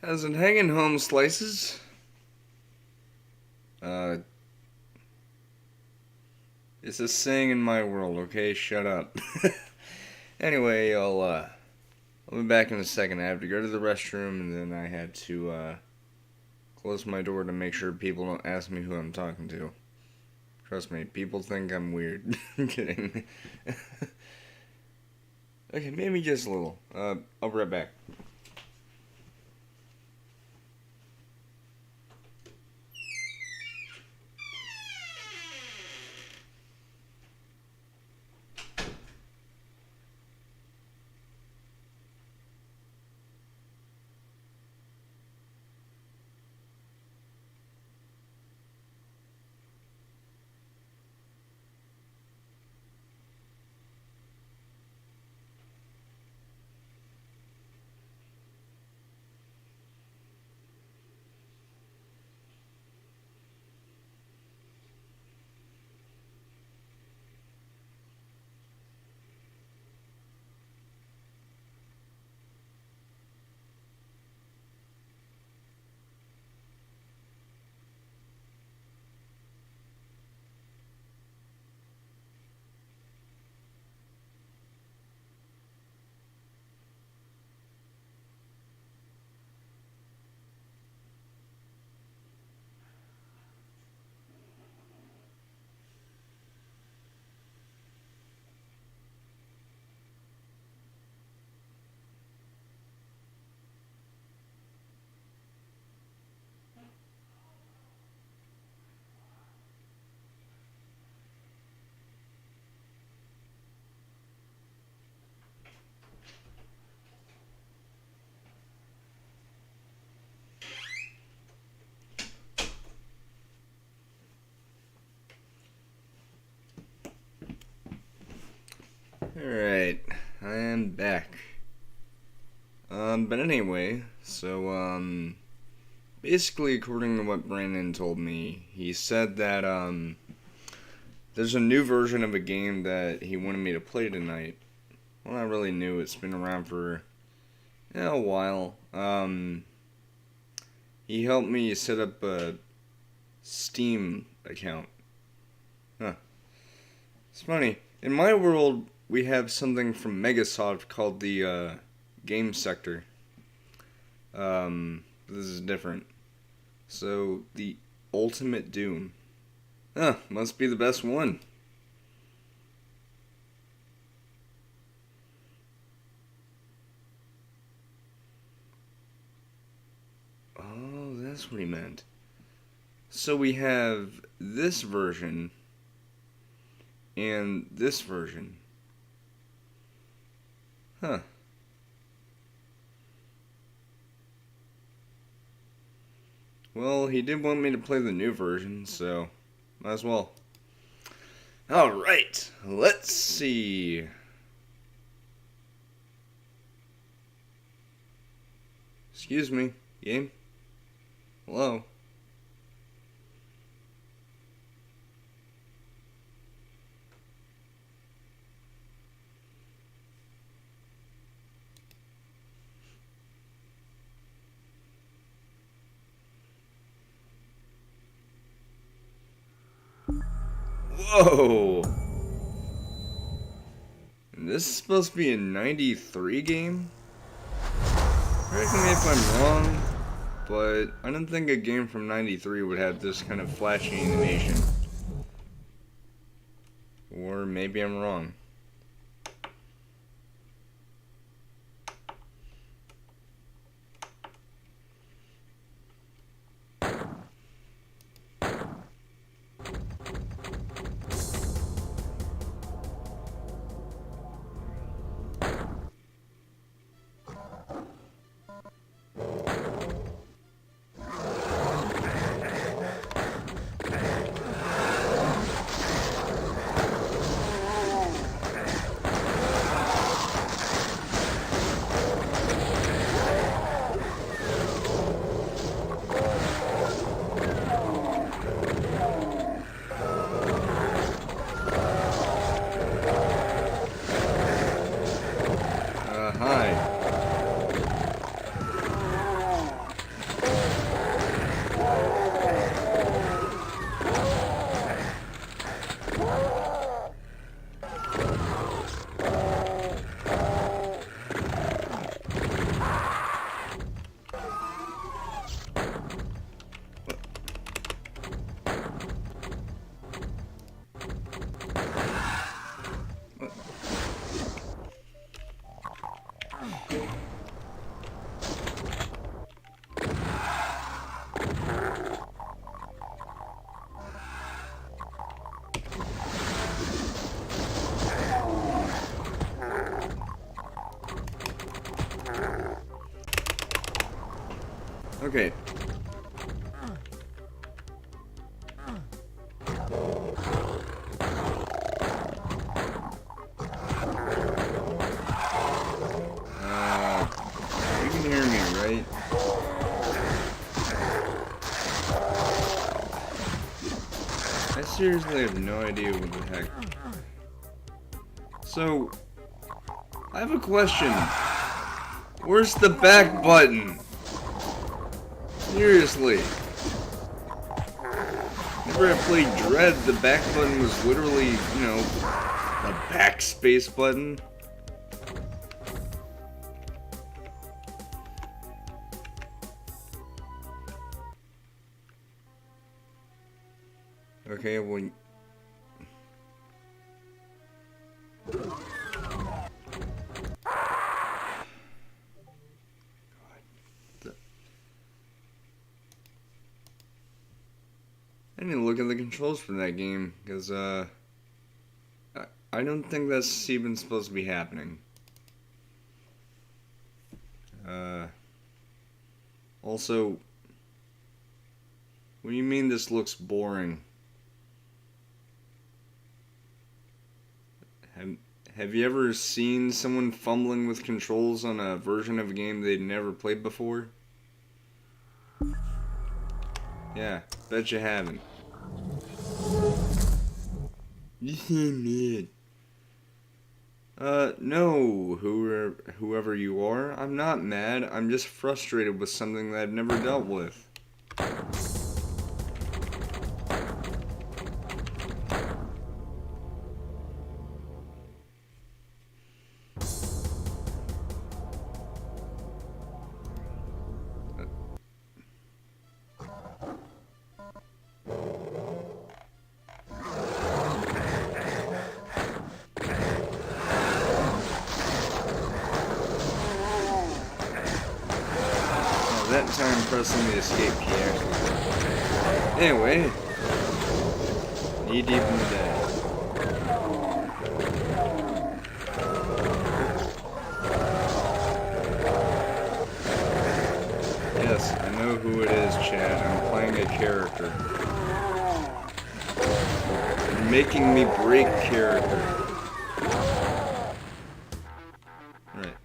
How's it hanging, home slices? Uh, it's a saying in my world, okay? Shut up. Anyway, I'll be back in a second. I have to go to the restroom, and then I had to, close my door to make sure people don't ask me who I'm talking to. Trust me, people think I'm weird. I'm kidding. Okay, maybe just a little. I'll be right back. Alright, I am back. But anyway, basically, according to what Brandon told me, he said that, there's a new version of a game that he wanted me to play tonight. Well, not really new, it's been around for, a while. He helped me set up a Steam account. Huh. It's funny. In my world, we have something from Megasoft called the, Game Sector. This is different. So, the Ultimate Doom. Huh, must be the best one. Oh, that's what he meant. So we have this version and this version. Huh. Well, he did want me to play the new version, so might as well. Alright, let's see. Excuse me, game? Hello? Whoa! This is supposed to be a 93 game? Correct me if I'm wrong, but I don't think a game from 93 would have this kind of flashy animation. Or maybe I'm wrong. Hi. Okay. You can hear me, right? I seriously have no idea what the heck. So, I have a question. Where's the back button? Seriously. Whenever I played Dread, the back button was literally, you know, a backspace button. Okay, well... I need to look at the controls for that game, because, I don't think that's even supposed to be happening. Also, what do you mean this looks boring? Have you ever seen someone fumbling with controls on a version of a game they'd never played before? Yeah, bet you haven't. You seem mad. No, whoever you are, I'm not mad. I'm just frustrated with something that I've never dealt with. That time pressing the escape key actually worked. Anyway, knee deep in the day. Yes, I know who it is, Chad. I'm playing a character. You're making me break character. Right.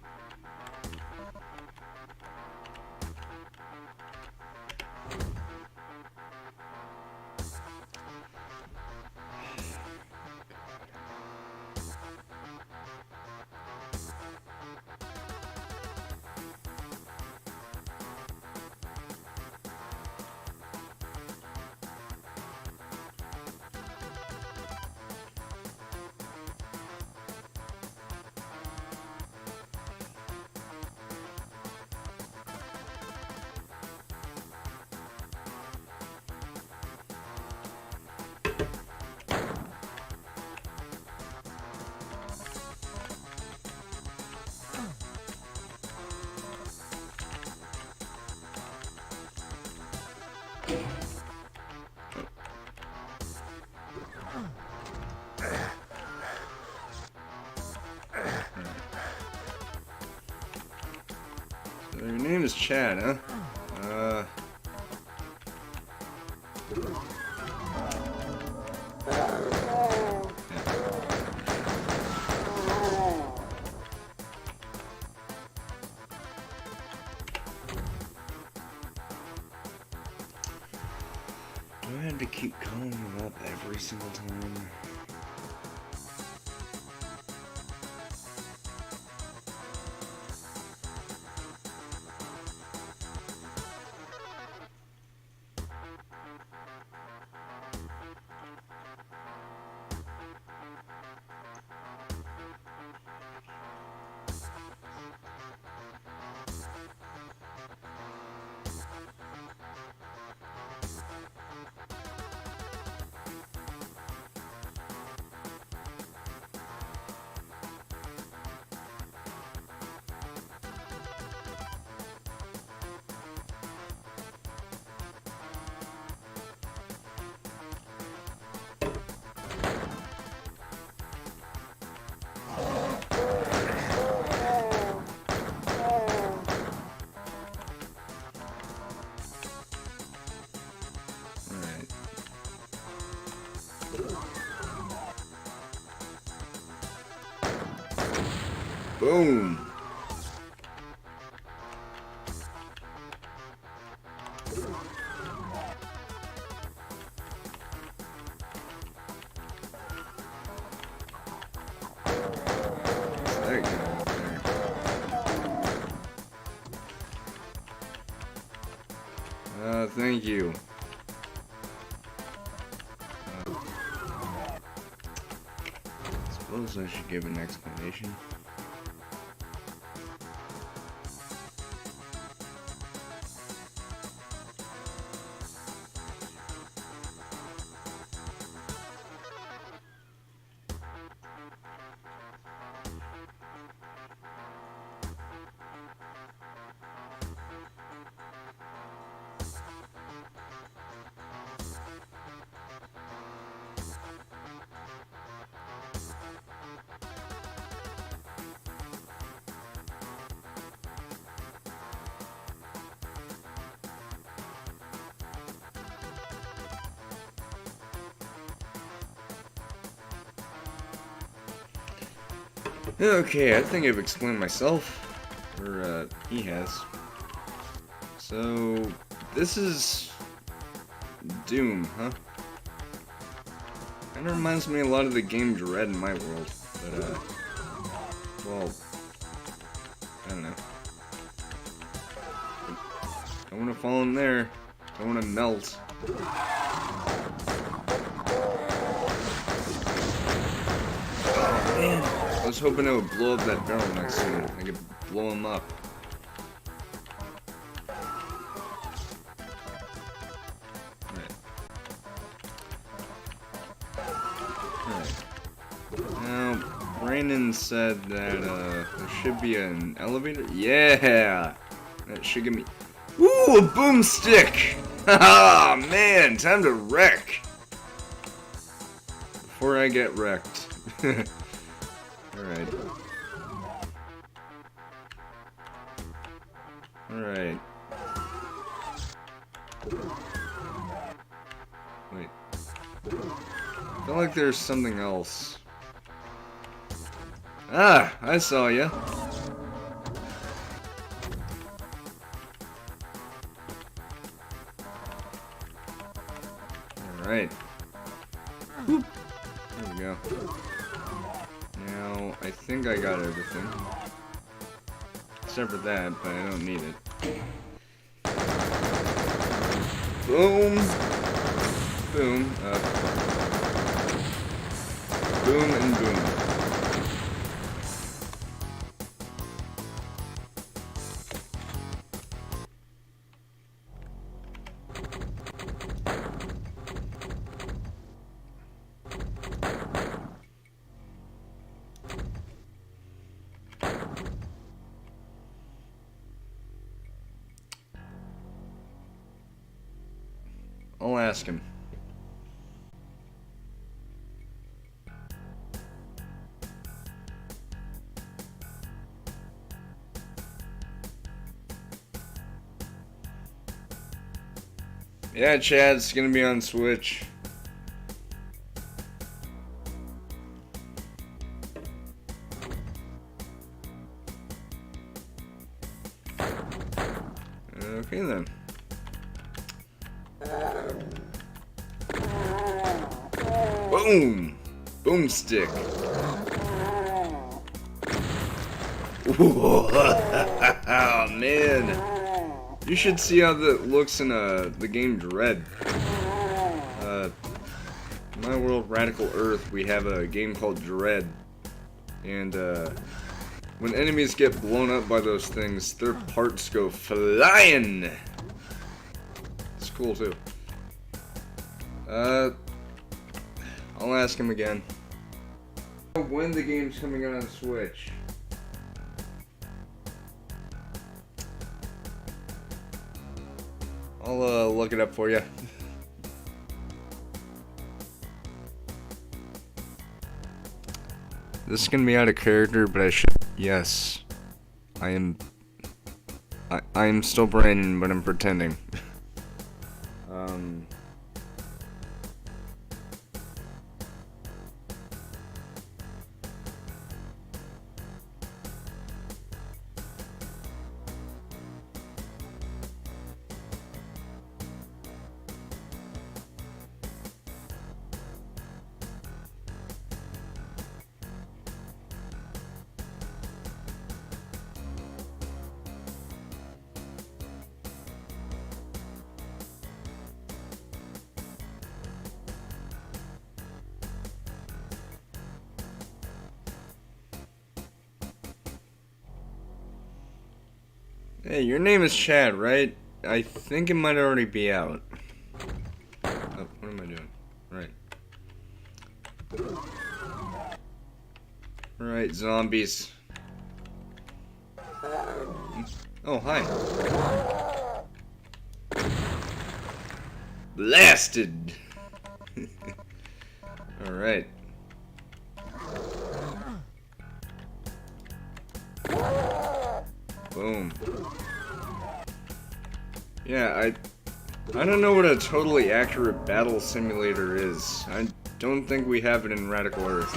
So your name is Chad, huh? Do I have to keep calling him up every single time? Boom. There you go. Thank you. Suppose I should give an explanation. Okay, I think I've explained myself. Or, he has. So, this is Doom, huh? Kinda reminds me a lot of the game Dread in my world. But, well, I don't know. Don't wanna fall in there. Don't wanna melt. Oh, man. I was hoping it would blow up that barrel next to him. I could blow him up. Alright. Now, Brandon said that, there should be an elevator? Yeah! That should give me... Ooh, a boomstick! Haha, man, time to wreck! Before I get wrecked. Alright. Alright. Wait. I feel like there's something else. Ah! I saw ya! Alright. There we go. Now, I think I got everything. Except for that, but I don't need it. Boom! Boom. Boom and boom. I'll ask him. Yeah, Chad, it's gonna be on Switch. Okay then. Boom! Boomstick. Oh man. You should see how that looks in the game Dread. In my world, Radical Earth, we have a game called Dread. And when enemies get blown up by those things, their parts go flying. It's cool too. I'll ask him again. When the game's coming out on Switch. I'll look it up for you. This is gonna be out of character, but I should. Yes, I am still Brandon, but I'm pretending. Hey, your name is Chad, right? I think it might already be out. Oh, what am I doing? Right. Right, zombies. Oh, hi. Blasted! Alright. Boom. Yeah, I don't know what a totally accurate battle simulator is. I don't think we have it in Radical Earth.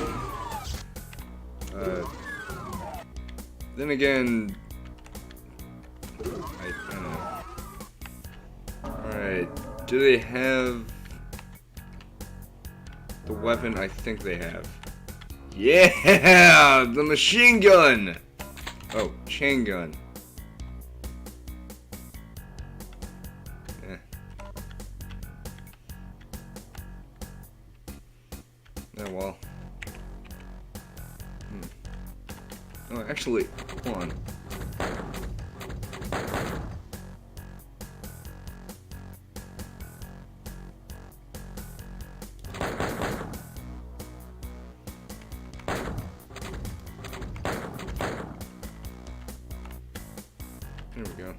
Then again, I don't know. Alright, do they have the weapon I think they have? Yeah! The machine gun! Oh, chain gun. Yeah. Oh, well. Oh, actually, hold on. There we go.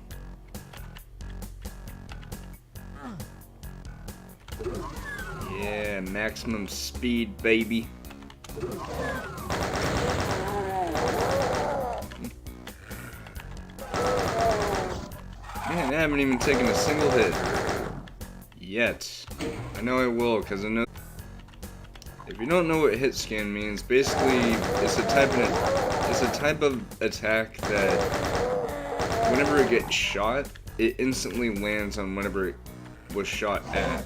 Yeah, maximum speed, baby. Man, I haven't even taken a single hit. Yet. I know I will, because I know... If you don't know what hit scan means, basically, it's a type of attack that whenever it gets shot, it instantly lands on whenever it was shot at.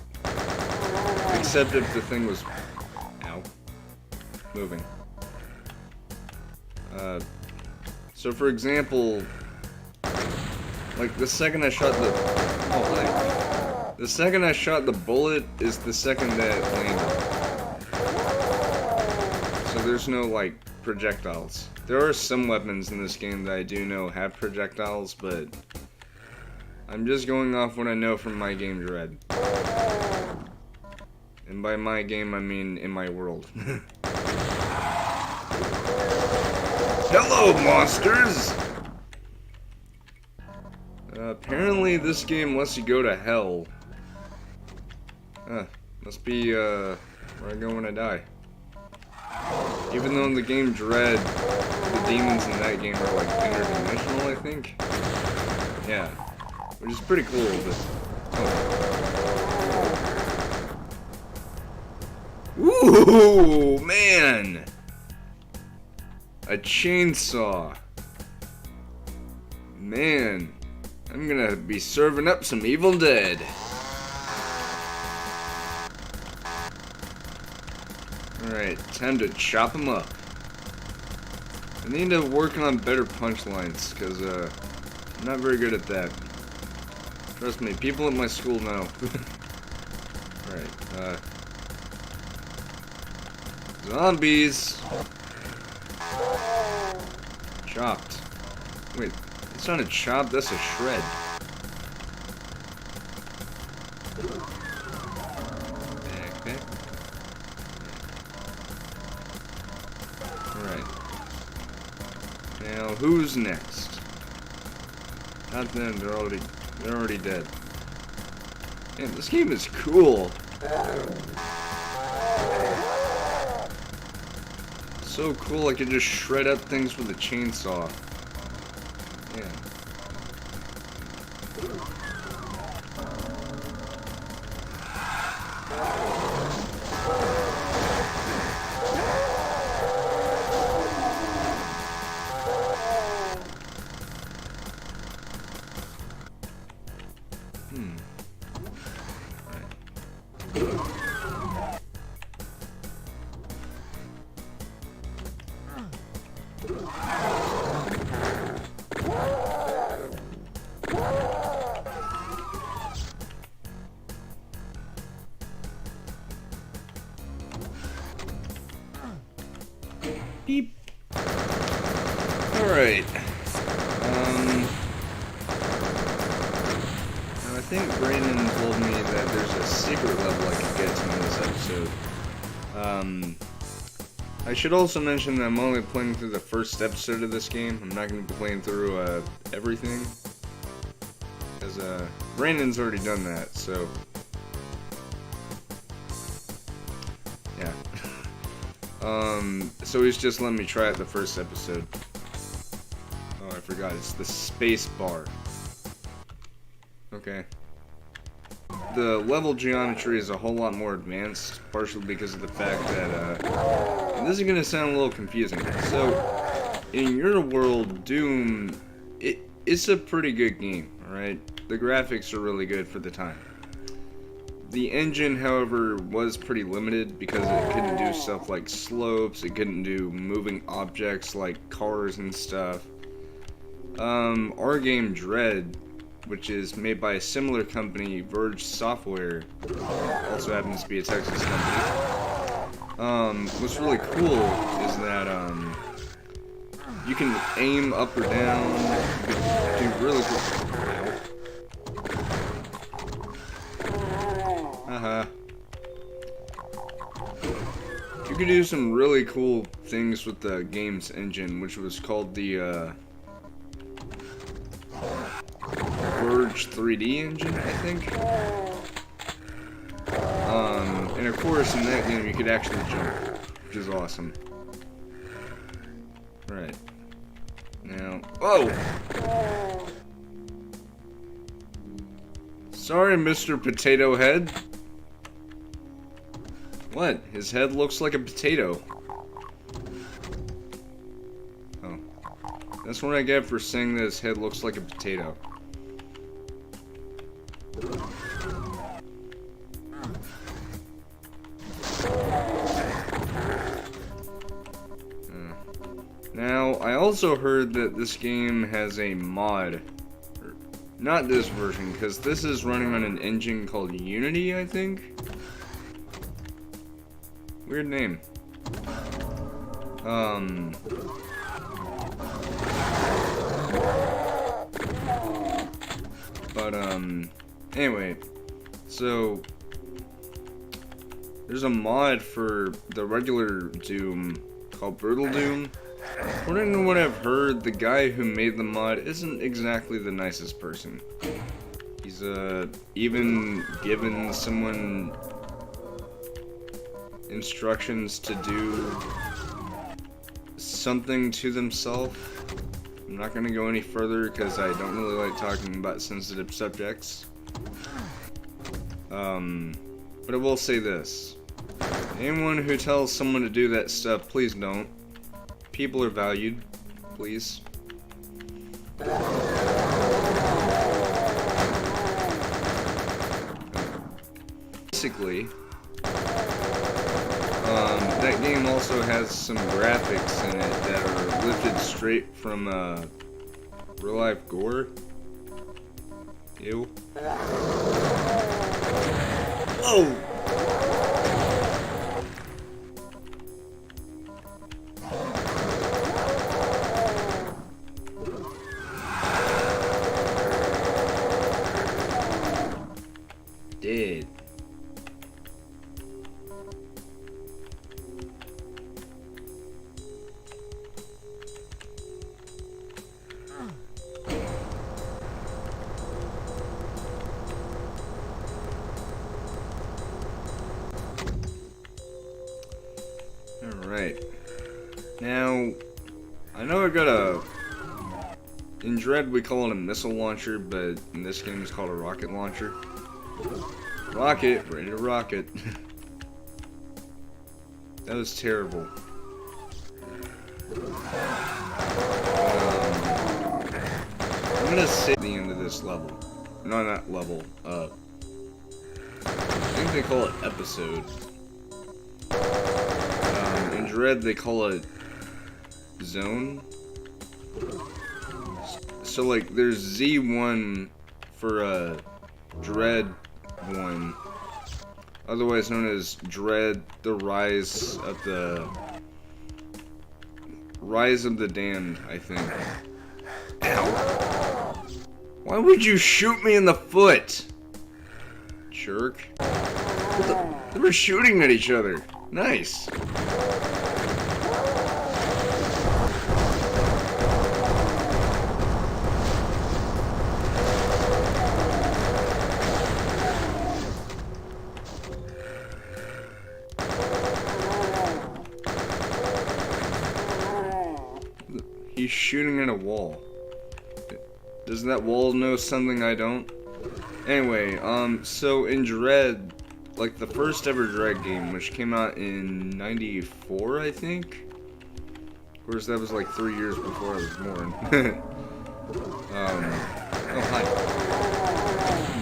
Except if the thing was... Ow. Moving. So for example... Like, the second I shot the... Oh, like... The second I shot the bullet is the second that landed. So there's no, like, projectiles. There are some weapons in this game that I do know have projectiles, but... I'm just going off what I know from my game Dread. And by my game, I mean in my world. Hello, monsters! Apparently this game lets you go to hell. Must be, where I go when I die. Even though in the game Dread, the demons in that game are like interdimensional, I think? Yeah. Which is pretty cool, but... Oh. Ooh, man! A chainsaw. Man. I'm gonna be serving up some Evil Dead. Alright, time to chop them up. I need to work on better punchlines, because, I'm not very good at that. Trust me, people at my school know. Alright, zombies! Chopped. Wait, it's not a chop, that's a shred. Back. Alright. Now, who's next? Not them, they're already dead. Man, this game is cool. So cool, I could just shred up things with a chainsaw. Yeah. Beep. Alright. think Brandon told me that there's a secret level I could get to in this episode. I should also mention that I'm only playing through the first episode of this game. I'm not going to be playing through everything. Because Brandon's already done that, so... yeah. So he's just letting me try out the first episode. Oh, I forgot. It's the space bar. Okay. The level geometry is a whole lot more advanced, partially because of the fact that, and this is gonna sound a little confusing. So, in your world, Doom, it's a pretty good game, alright? The graphics are really good for the time. The engine, however, was pretty limited because it couldn't do stuff like slopes, it couldn't do moving objects like cars and stuff. Our game, Dread, which is made by a similar company, Verge Software, also happens to be a Texas company. What's really cool is that, you can aim up or down, you can do really cool... You could do some really cool things with the game's engine, which was called the, Verge 3D engine, I think. And of course, in that game, you could actually jump, which is awesome. Right. Now, oh! Sorry, Mr. Potato Head. What? His head looks like a potato. Oh. That's what I get for saying that his head looks like a potato. Now, I also heard that this game has a mod. Not this version, because this is running on an engine called Unity, I think? Weird name. Anyway, so there's a mod for the regular Doom called Brutal Doom. According to what I've heard, the guy who made the mod isn't exactly the nicest person. He's even given someone instructions to do something to themselves. I'm not gonna go any further because I don't really like talking about sensitive subjects. But I will say this. Anyone who tells someone to do that stuff, please don't. People are valued. Please. Basically, that game also has some graphics in it that are lifted straight from, real life gore. Ew. Oh! Dead. Alright. Now, I know I got a... In Dread we call it a missile launcher, but in this game it's called a rocket launcher. Rocket, ready to rocket. That was terrible. I'm gonna say the end of this level. No, not level. I think they call it episode. In Dread they call it zone. So like there's Z1 for Dread 1, otherwise known as Dread: The Rise of the Damned, I think. Ow. Why would you shoot me in the foot? Jerk. What the? They were shooting at each other. Nice. He's shooting at a wall. Does that wall know something I don't? Anyway, so in Dread, like the first ever Dread game, which came out in '94, I think? Of course, that was like 3 years before I was born. Oh hi.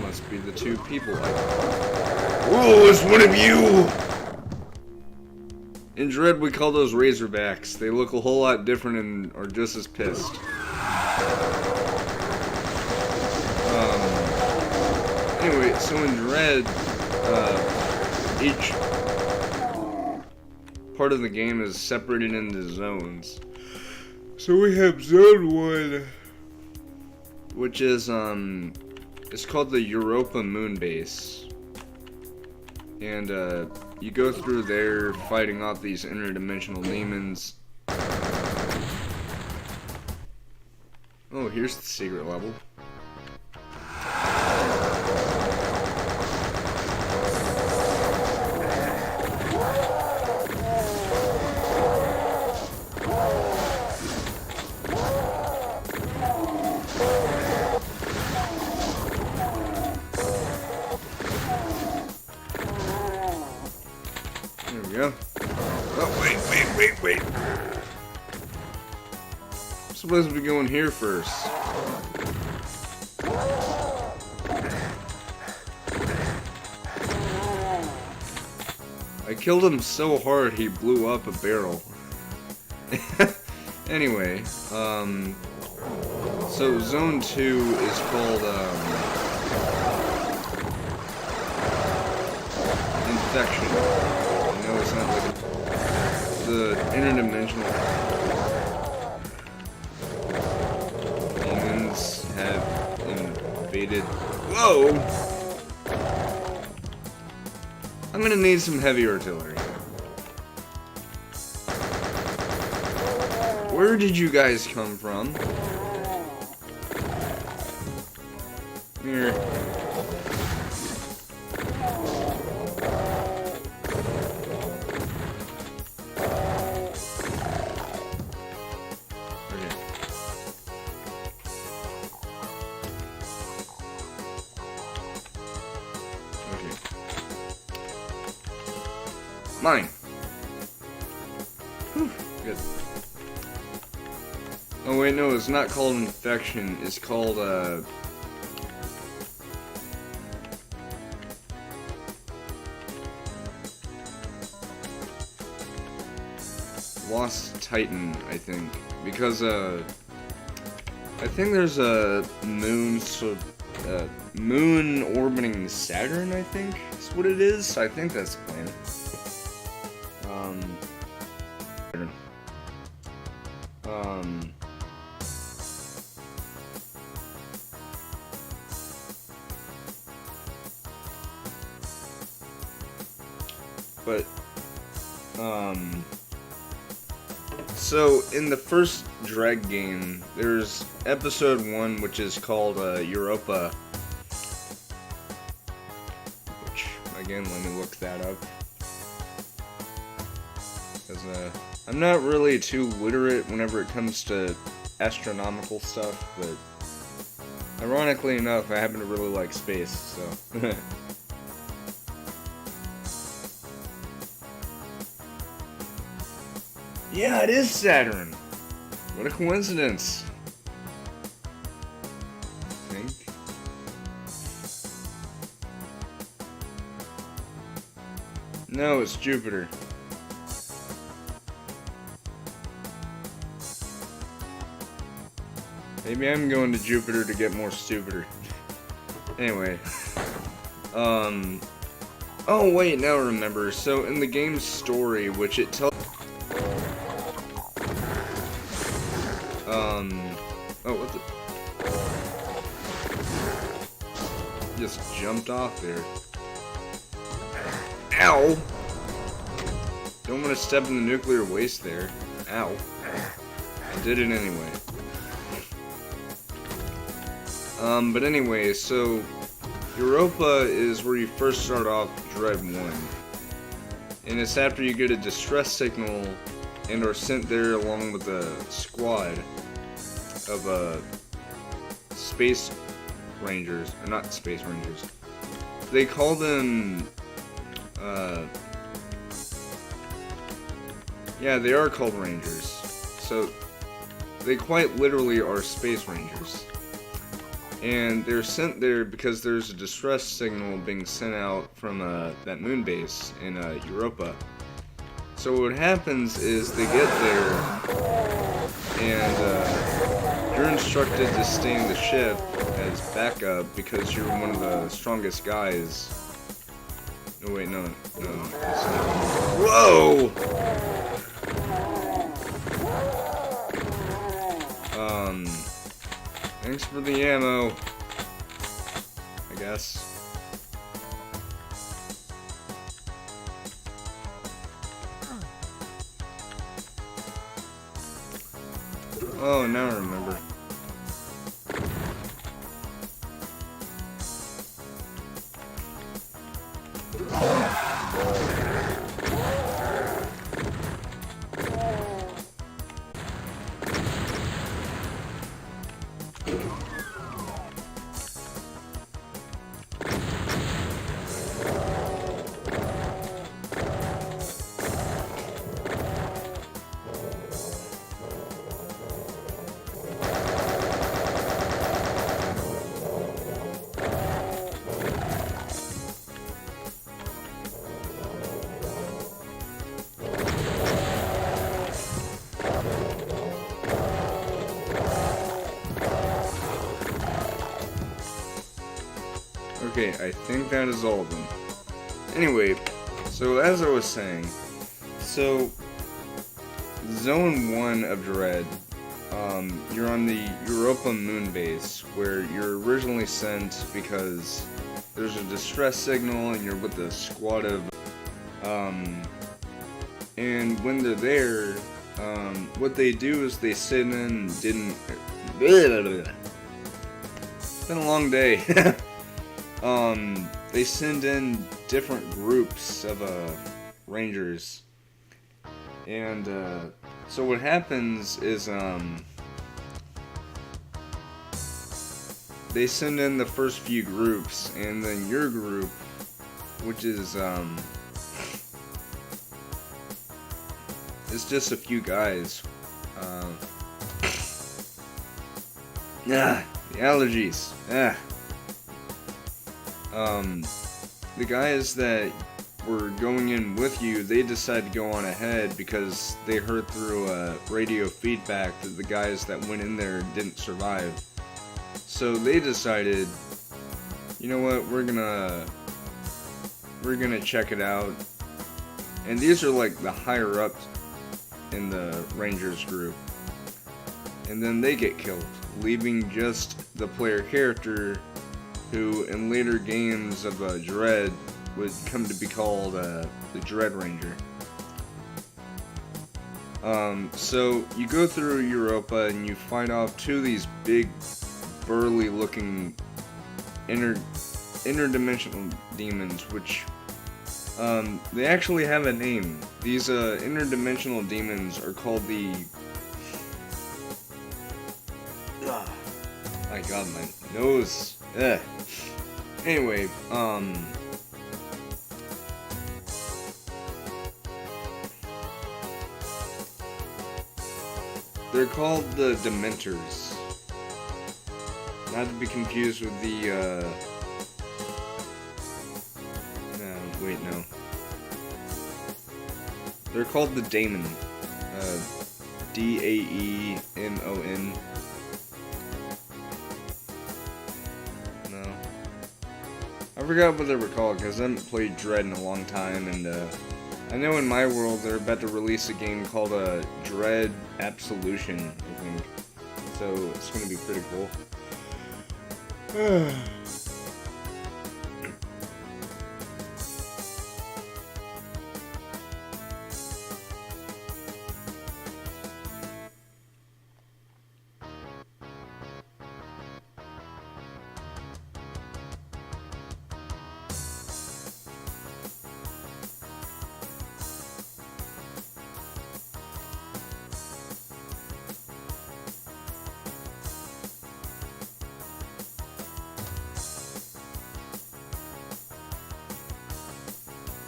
Must be the two people Whoa, it's one of you! In Dread, we call those Razorbacks. They look a whole lot different and are just as pissed. Anyway, so in Dread, each part of the game is separated into zones. So we have Zone 1, which is, it's called the Europa Moon Base. And, you go through there fighting off these interdimensional demons. Oh, here's the secret level. There we go. Oh, wait. I'm supposed to be going here first. I killed him so hard he blew up a barrel. Anyway, so Zone 2 is called, Infection. No, it's not like the interdimensional demons have invaded. Whoa! I'm gonna need some heavy artillery. Where did you guys come from? Here. Mine. Whew, good. Oh wait, no, it's not called Infection. It's called, Lost Titan, I think. Because, I think there's a moon, so, moon orbiting Saturn, I think is what it is. I think that's the planet. But, so in the first Dread game, there's episode 1, which is called, Europa. Which, again, let me look that up. Because, I'm not really too literate whenever it comes to astronomical stuff, but ironically enough, I happen to really like space, so. Yeah, it is Saturn! What a coincidence. I think. No, it's Jupiter. Maybe I'm going to Jupiter to get more stupider. Anyway. Oh wait, now I remember. So in the game's story, which it tells... Oh, what the... Just jumped off there. Ow! Don't want to step in the nuclear waste there. Ow. I did it anyway. But anyway, so Europa is where you first start off Dread 1. And it's after you get a distress signal and are sent there along with a squad of space rangers, or not space rangers. They call them yeah, they are called rangers. So they quite literally are space rangers. And they're sent there because there's a distress signal being sent out from that moon base in Europa. So what happens is they get there, and you're instructed to stay in the ship as backup because you're one of the strongest guys. No, wait, no. Whoa! Thanks for the ammo, I guess. Oh, now I remember. Okay, I think that is all of them. Anyway, so as I was saying, so Zone 1 of Dread, you're on the Europa moon base, where you're originally sent because there's a distress signal and you're with a squad of, and when they're there, what they do is they sit in it's been a long day. They send in different groups of rangers, and so what happens is they send in the first few groups, and then your group, which is it's just a few guys. The allergies. The guys that were going in with you, they decided to go on ahead because they heard through radio feedback that the guys that went in there didn't survive. So they decided, you know what, we're gonna check it out. And these are like the higher ups in the Rangers group. And then they get killed, leaving just the player character who in later games of Dread would come to be called the Dread Ranger. So you go through Europa and you fight off two of these big, burly looking interdimensional demons, which they actually have a name. These interdimensional demons are called the... my god, my nose. Ugh. Anyway, they're called the Dementors. Not to be confused with the, no, wait, no. They're called the Daemon. Daemon. I forgot what they were called because I haven't played Dread in a long time, and I know in my world they're about to release a game called Dread Absolution, I think. So it's going to be pretty cool.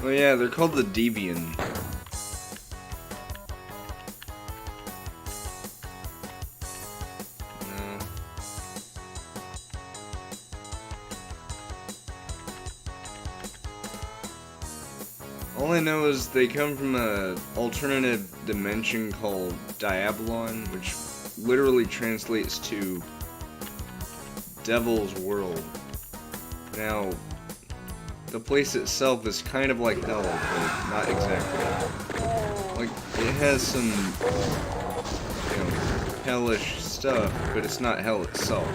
Oh yeah, they're called the Deviant. No. All I know is they come from a alternative dimension called Diabolon, which literally translates to Devil's World. Now, the place itself is kind of like hell, but not exactly. Like, it has some, you know, hellish stuff, but it's not hell itself.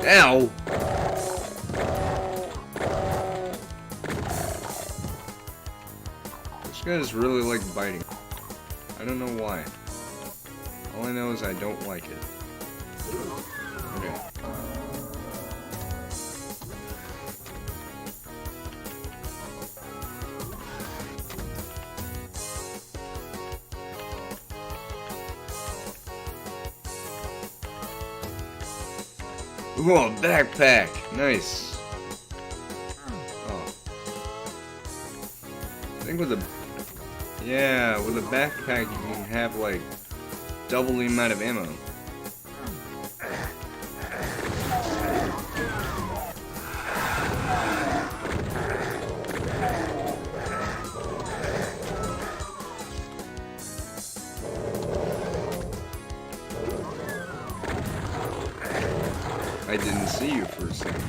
Ow! This guy is really like biting. I don't know why. All I know is I don't like it. Okay. Ooh, a backpack! Nice! Oh. I think with a... Yeah, with a backpack you can have, like, double the amount of ammo. I didn't see you for a second.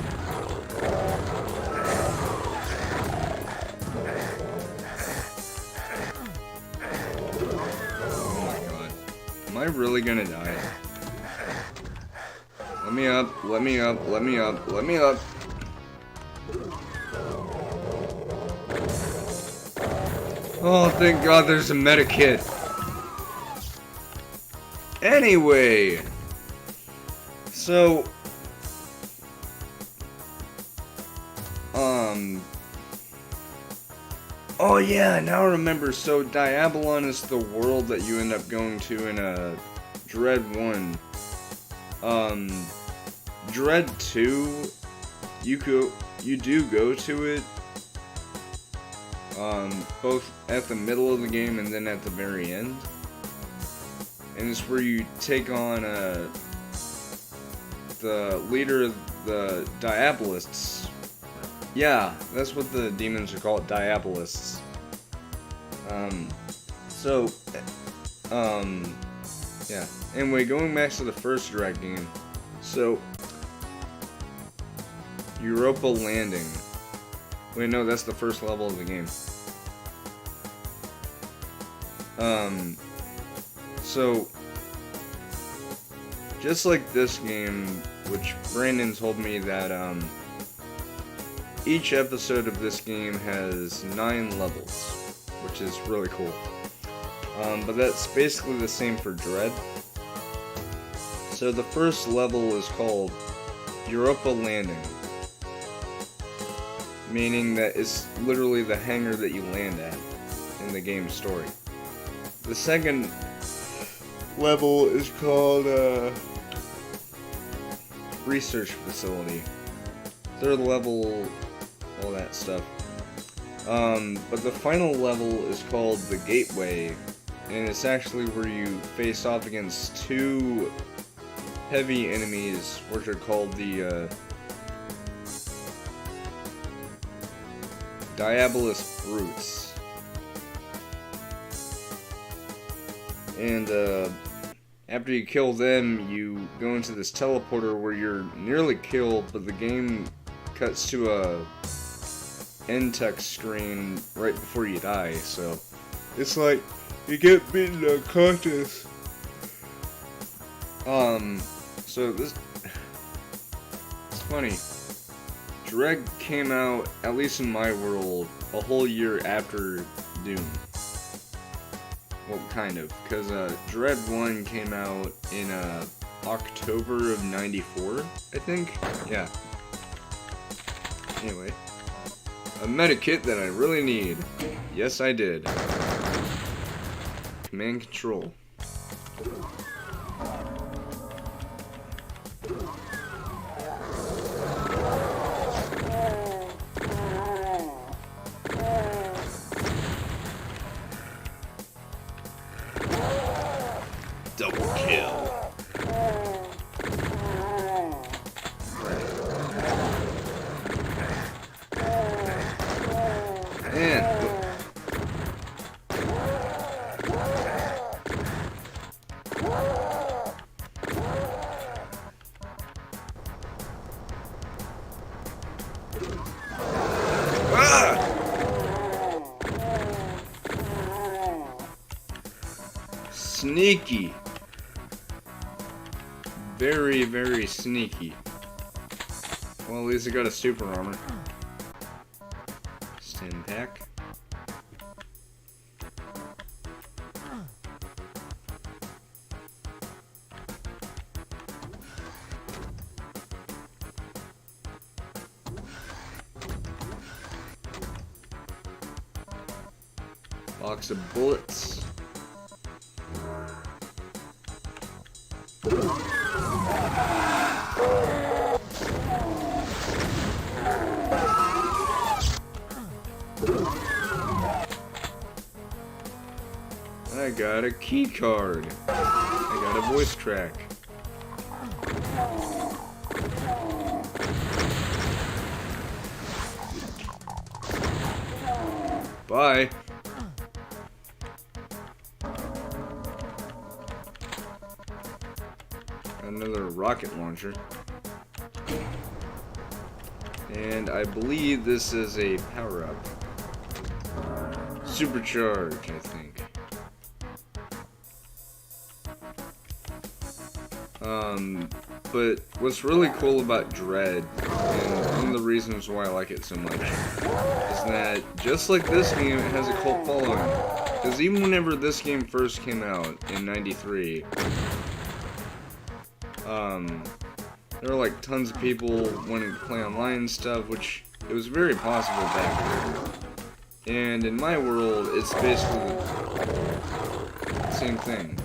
Oh my god. Am I really gonna die? Let me up, let me up, let me up, let me up. Oh, thank god there's a medikit. Anyway. So... Oh yeah, now I remember. So Diabolon is the world that you end up going to in Dread 1. Dread 2, you do go to it. Both at the middle of the game and then at the very end. And it's where you take on the leader of the Diabolists. Yeah, that's what the demons are called, Diabolists. Yeah. Anyway, going back to the first Dread game. So, Europa Landing. Wait, no, that's the first level of the game. So, just like this game, which Brandon told me that, each episode of this game has 9 levels, which is really cool. But that's basically the same for Dread. So the first level is called Europa Landing, meaning that it's literally the hangar that you land at in the game story. The second level is called Research Facility. Third level, all that stuff. But the final level is called the Gateway, and it's actually where you face off against 2 heavy enemies, which are called the Diabolus Brutes. And after you kill them, you go into this teleporter where you're nearly killed, but the game cuts to a end text screen right before you die, so it's like you get beaten unconscious. So this, it's funny. Dread came out, at least in my world, a whole year after Doom. Well, kind of, because Dread 1 came out in October of '94, I think? Yeah. Anyway. A medikit that I really need. Yes, I did. Command Control. kill. And sneaky. Very, very sneaky. Well, at least I got a super armor. Stim pack. Box of bullets. I got a key card. I got a voice track. Bye. Another rocket launcher. And I believe this is a power-up. Supercharge, I think. But what's really cool about Dread, and one of the reasons why I like it so much, is that just like this game, it has a cult following. Because even whenever this game first came out in '93, there were like tons of people wanting to play online and stuff, which it was very possible back then. And in my world, it's basically the same thing.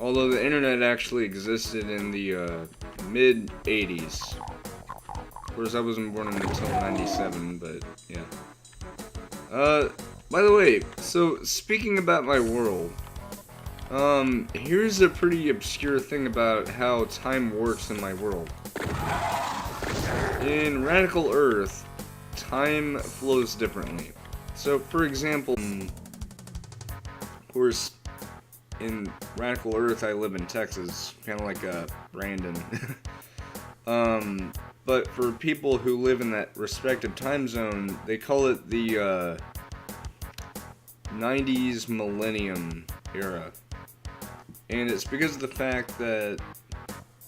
Although the internet actually existed in the mid-'80s. Of course, I wasn't born until '97, but yeah. By the way, so speaking about my world, here's a pretty obscure thing about how time works in my world. In Radical Earth, time flows differently. So, for example, of course, in Radical Earth, I live in Texas, kind of like Brandon. But for people who live in that respective time zone, they call it the 90s millennium era. And it's because of the fact that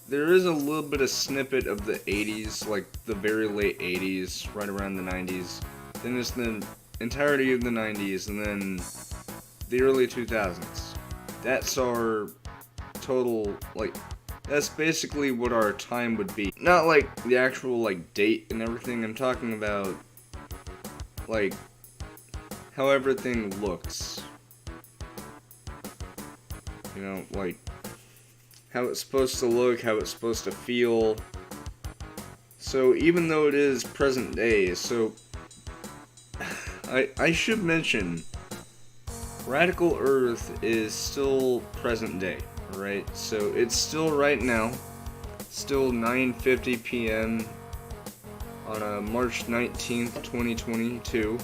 there is a little bit of snippet of the 80s, like the very late 80s, right around the 90s. Then it's the entirety of the 90s, and then the early 2000s. That's our total, like, that's basically what our time would be. Not like the actual, like, date and everything. I'm talking about, like, how everything looks. You know, like, how it's supposed to look, how it's supposed to feel. So, even though it is present day, so, I should mention, Radical Earth is still present day, alright? So it's still right now, still 9:50 p.m. on March 19th, 2022.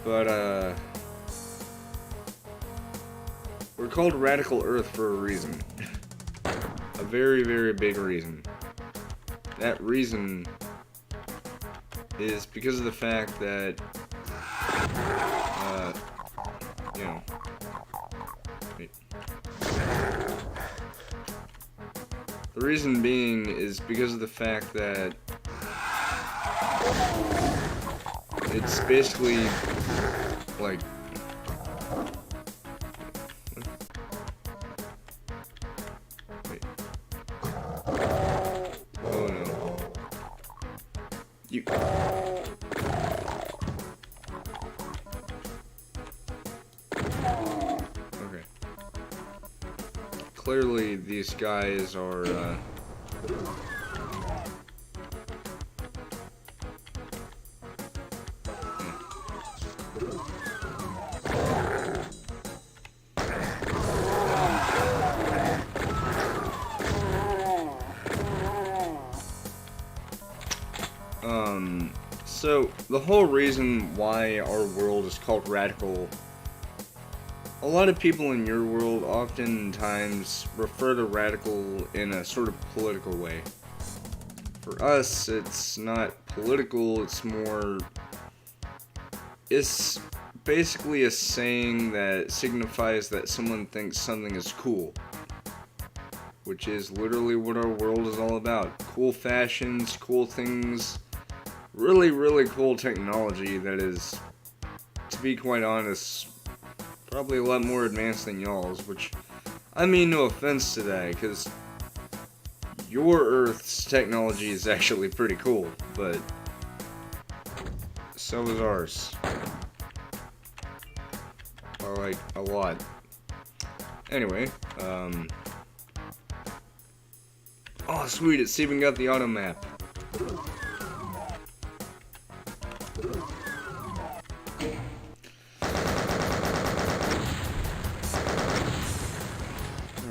But, we're called Radical Earth for a reason. A very, very big reason. That reason is because of the fact that you know, wait. The reason being is because of the fact that it's basically like wait. Oh no. You clearly, these guys are, So, the whole reason why our world is called radical, a lot of people in your world oftentimes refer to radical in a sort of political way. For us, it's not political, it's basically a saying that signifies that someone thinks something is cool. Which is literally what our world is all about. Cool fashions, cool things, really, really cool technology that is, to be quite honest, probably a lot more advanced than y'all's, which, I mean no offense to that, because your Earth's technology is actually pretty cool, but so is ours. Like, a lot. Anyway, oh sweet, it's even got the auto map.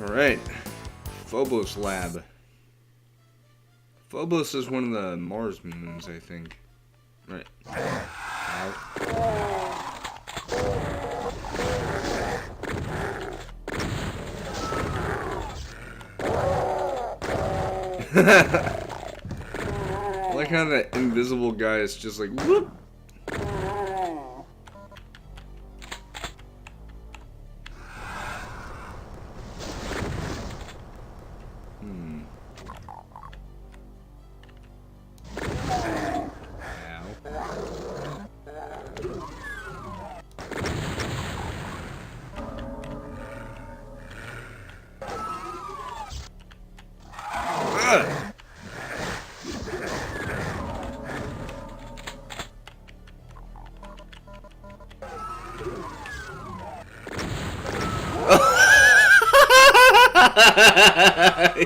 Alright, Phobos Lab. Phobos is one of the Mars moons, I think. Right. Ow. I like how that invisible guy is just like, whoop!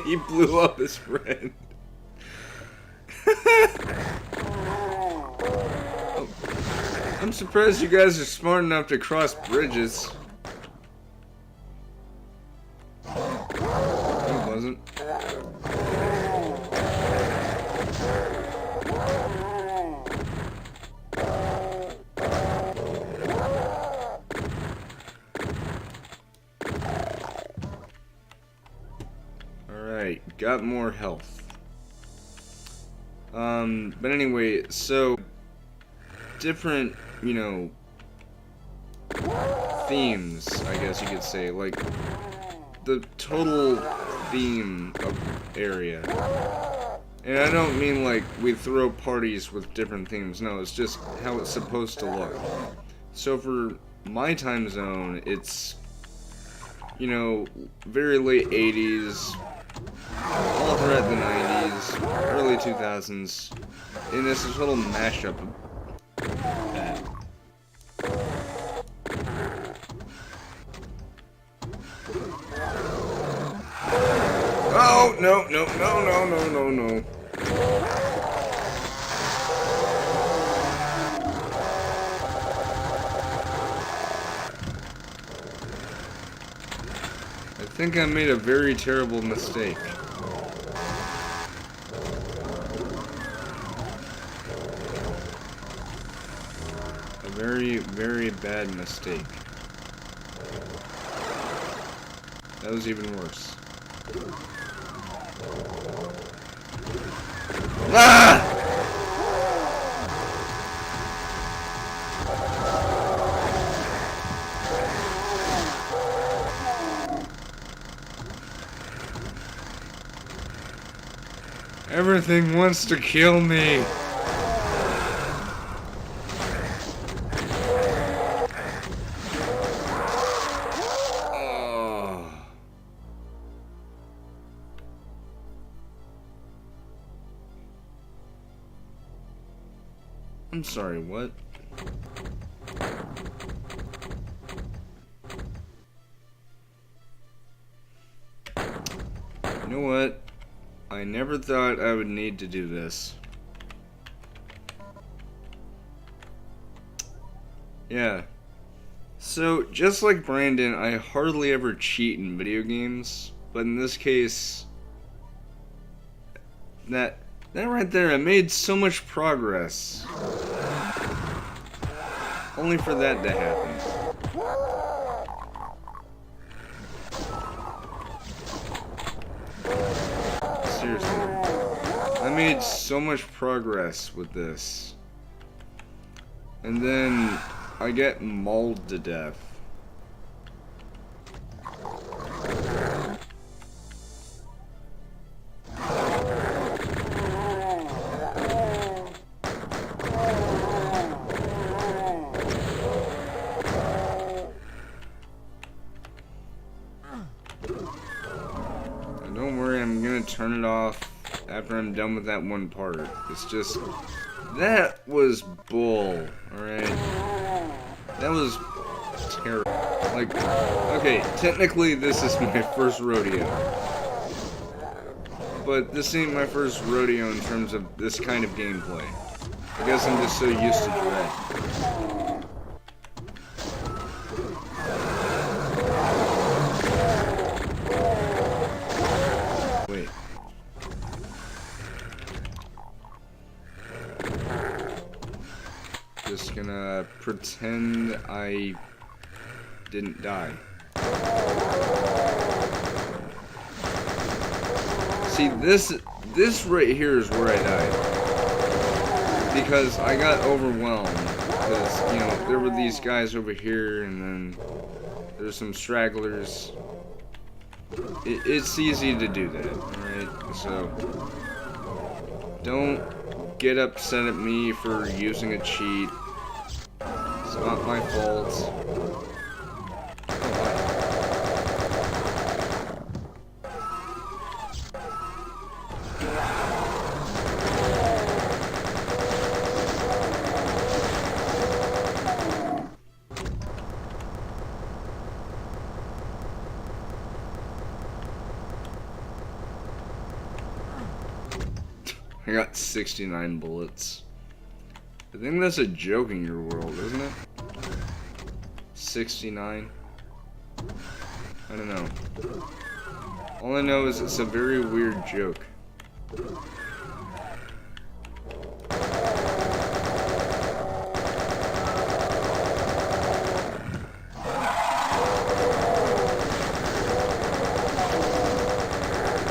He blew up his friend. Oh, I'm surprised you guys are smart enough to cross bridges. He wasn't. Alright, got more health. But anyway, so different, you know, themes, I guess you could say, like the total theme of area. And I don't mean like we throw parties with different themes, no, it's just how it's supposed to look. So for my time zone, it's, you know, very late 80s, all throughout the 90s, early 2000s, and it's this little mashup of that. Oh, no, no, no, no, no, no, no. I think I made a very terrible mistake. A very, very bad mistake. That was even worse. Ah! Everything wants to kill me. Oh. I'm sorry, what? You know what? I never thought I would need to do this. Yeah. So, just like Brandon, I hardly ever cheat in video games, but in this case, that right there, I made so much progress. only for that to happen. Seriously. I made so much progress with this. And then I get mauled to death. Don't worry, I'm gonna turn it off after I'm done with that one part. It's just, that was bull, alright? That was terrible. Like, okay, technically this is my first rodeo. But this ain't my first rodeo in terms of this kind of gameplay. I guess I'm just so used to Dread. Wait. Just gonna pretend I didn't die. See, this right here is where I died. Because I got overwhelmed. Because, you know, there were these guys over here, and then there's some stragglers. It's easy to do that, alright? So, don't get upset at me for using a cheat. It's not my fault. I got 69 bullets. I think that's a joke in your world, isn't it? 69? I don't know. All I know is it's a very weird joke.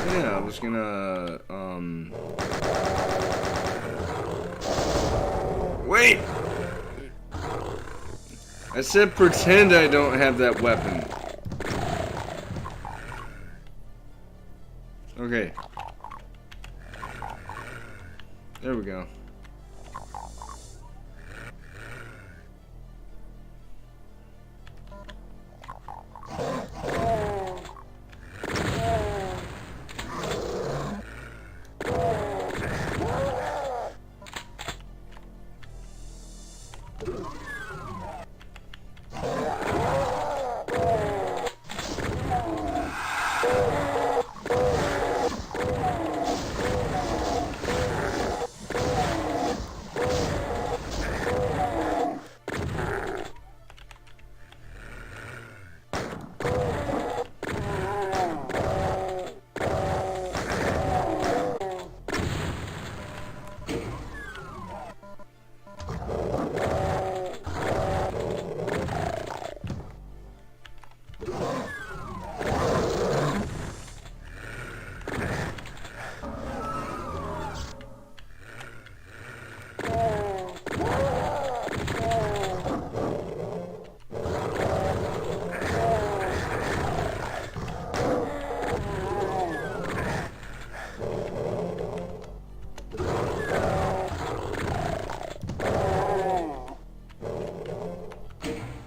Yeah, I was gonna, wait! I said pretend I don't have that weapon. Okay. There we go.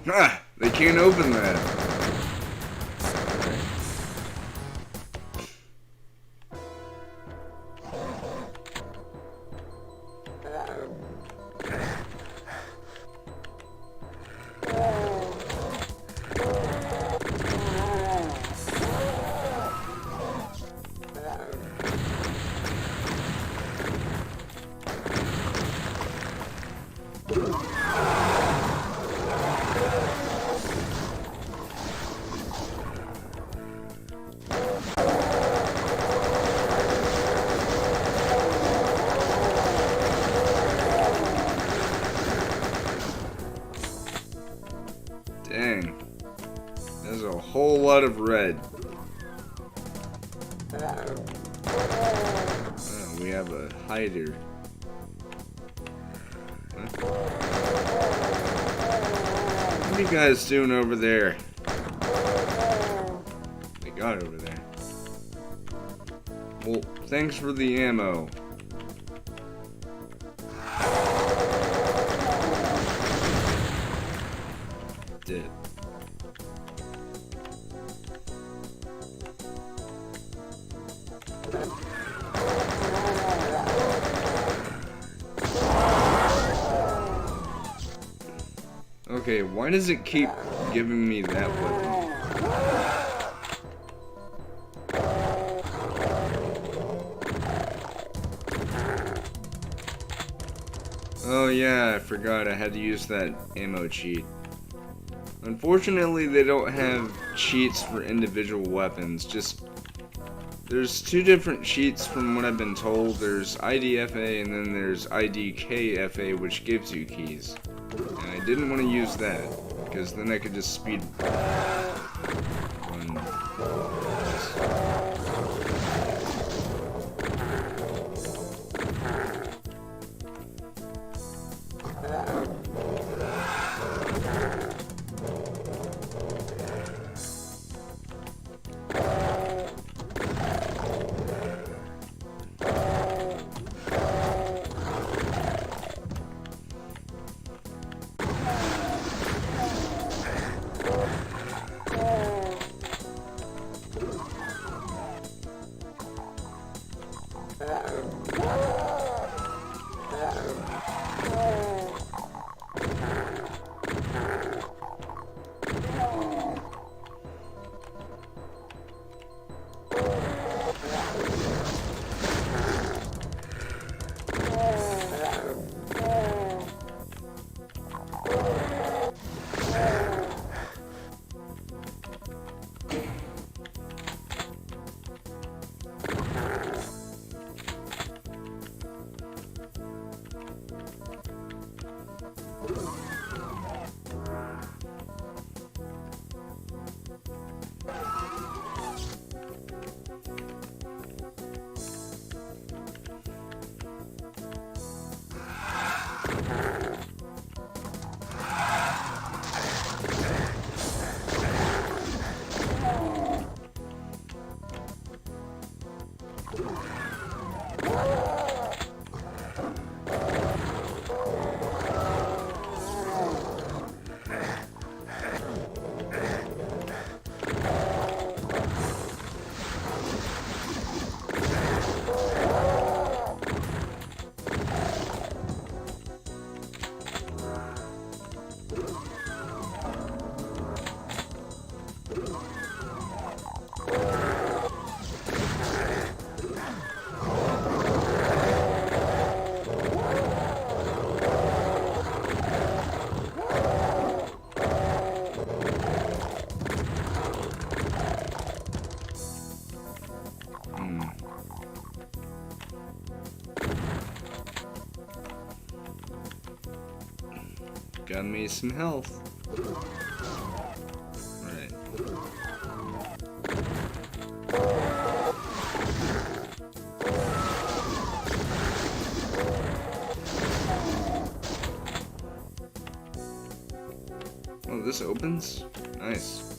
Ah, they can't open that. lot of red. Oh, we have a hider. What are you guys doing over there? They got over there. Well, thanks for the ammo. Dead. Okay, why does it keep giving me that weapon? Oh yeah, I forgot I had to use that ammo cheat. Unfortunately, they don't have cheats for individual weapons, there's two different cheats from what I've been told. There's IDFA and then there's IDKFA, which gives you keys. And I didn't want to use that, because then I could just speed run. Got me some health. Alright. Oh, this opens? Nice.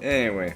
Anyway,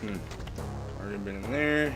yeah. Already been in there.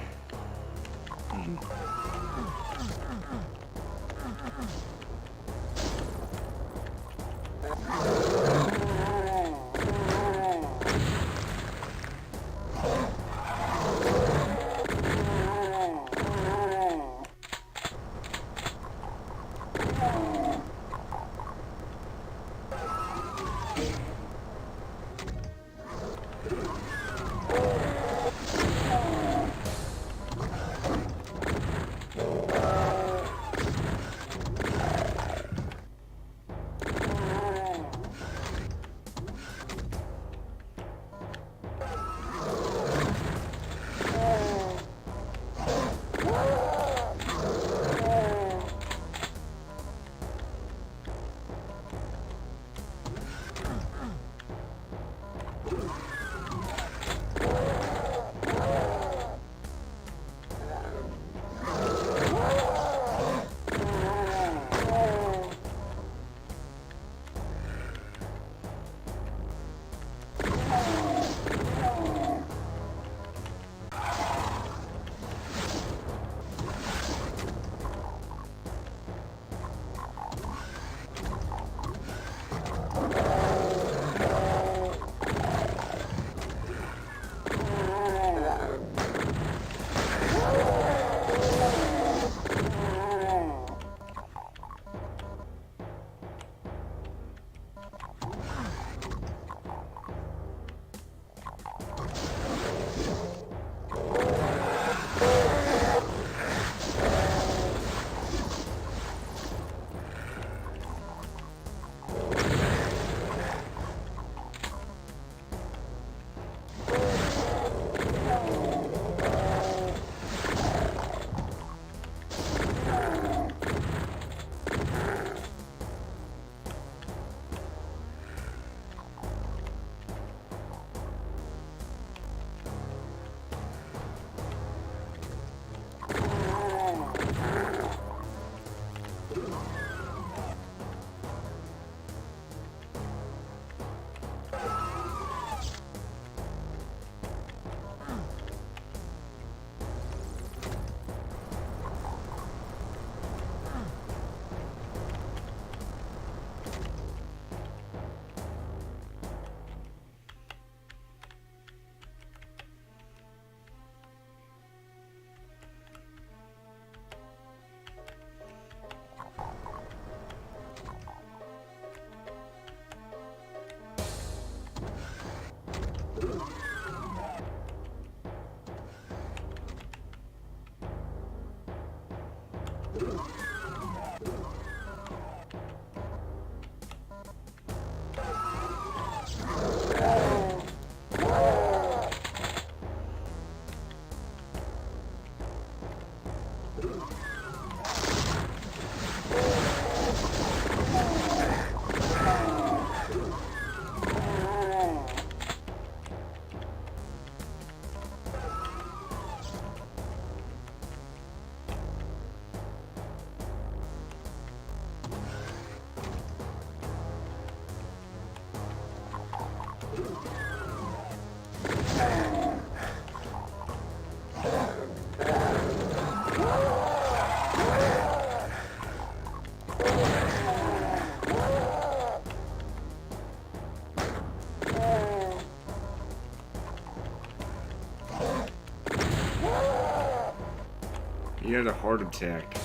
He had a heart attack.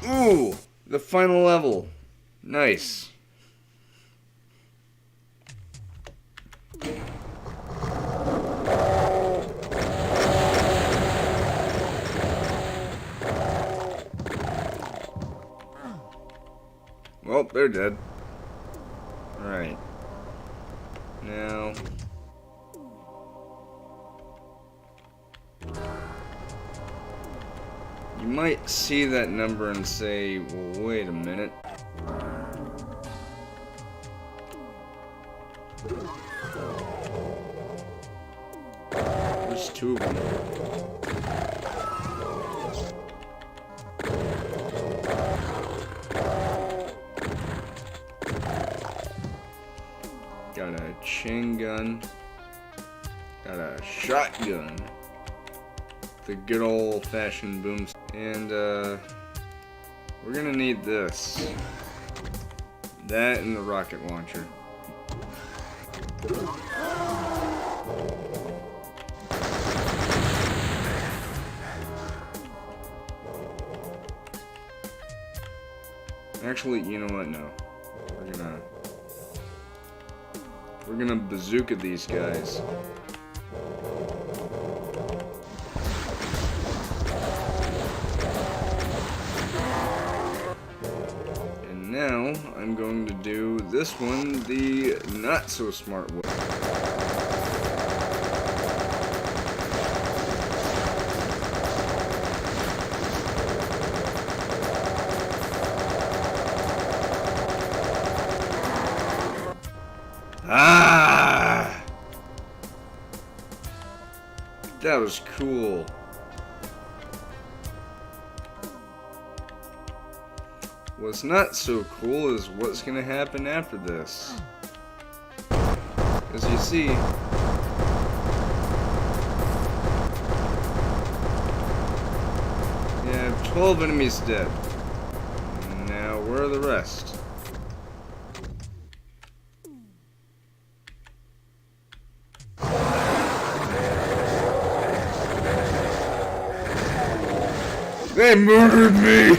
Ooh, the final level. Nice. Well, they're dead. Alright. Now... you might see that number and say, well, wait a minute. There's two of them. Got a chain gun. Got a shotgun. The good old-fashioned boom. And, we're gonna need this. That and the rocket launcher. Actually, you know what? No. We're gonna bazooka these guys. And now I'm going to do this one the not so smart way. Ah! That was cool. What's not so cool is what's gonna happen after this. As you see, you have 12 enemies dead. Now, where are the rest? They murdered me!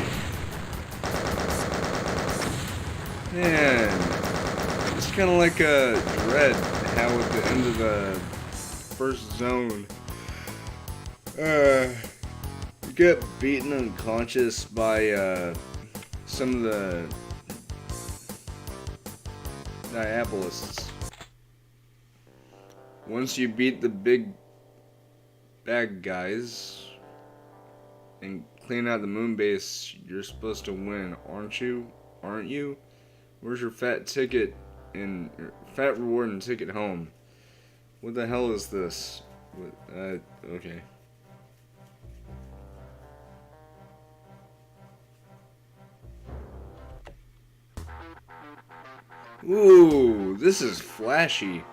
Man, it's kind of like a Dread, how at the end of the first zone, you get beaten unconscious by some of the Diabolists. Once you beat the big bad guys and clean out the moon base, you're supposed to win, aren't you? Aren't you? Where's your fat ticket and fat reward and ticket home? What the hell is this? Okay. Ooh, this is flashy.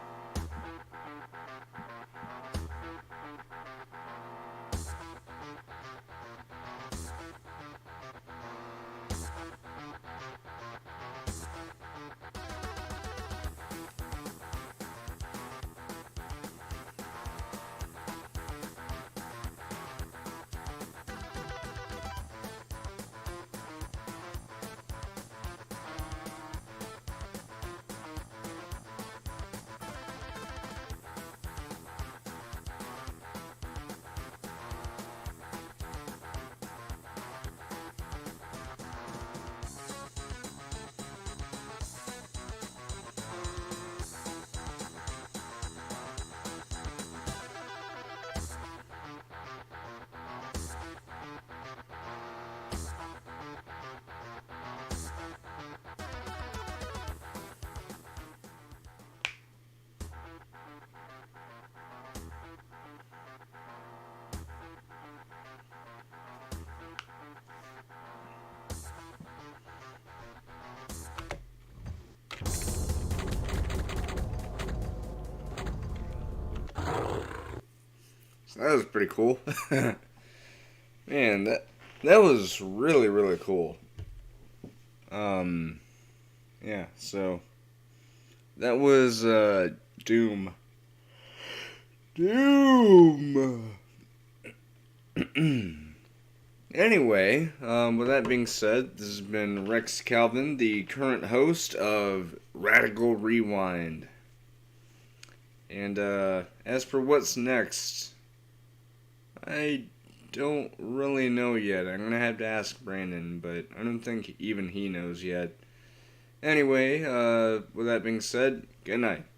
So that was pretty cool. Man, that was really, really cool. Yeah, so that was Doom. Doom. Anyway, with that being said, this has been Rex Calvin, the current host of Radical Rewind. And as for what's next, I don't really know yet. I'm gonna have to ask Brandon, but I don't think even he knows yet. Anyway, with that being said, good night.